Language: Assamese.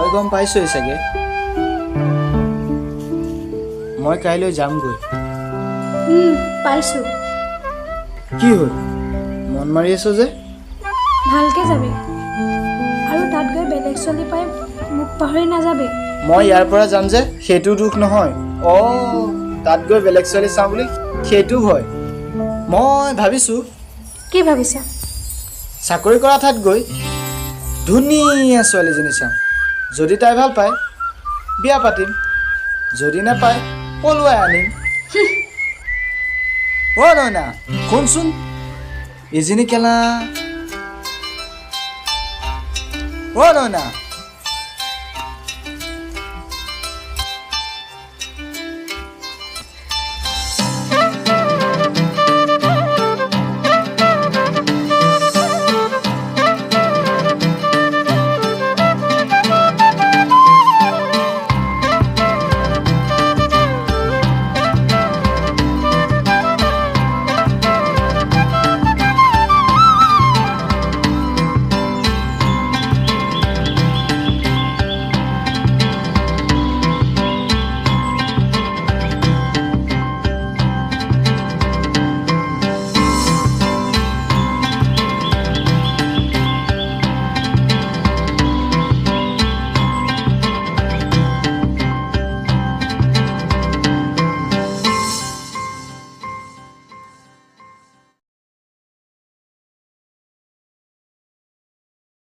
তই গম পাইছই চাগে মই কাইলৈ যামগৈ পাইছো কি হ'ল মন মাৰি আছো যে ভালকে যাবি আৰু তাত গৈ বেলেগ ছোৱালী পাই মোক পাহৰি নাযাবি মই ইয়াৰ পৰা যাম যে সেইটো দুখ নহয় তাত গৈ বেলেগ ছোৱালী চাওঁ বুলি সেইটো হয় মই ভাবিছো কি ভাবিছা চাকৰি কৰা ঠাইত গৈ ধুনীয়া ছোৱালীজনী চাম যদি তাই ভাল পায় বিয়া পাতিম যদি নাপায় পলুৱাই আনিম নয়না শুনচোন ইজনী কেলা নয়না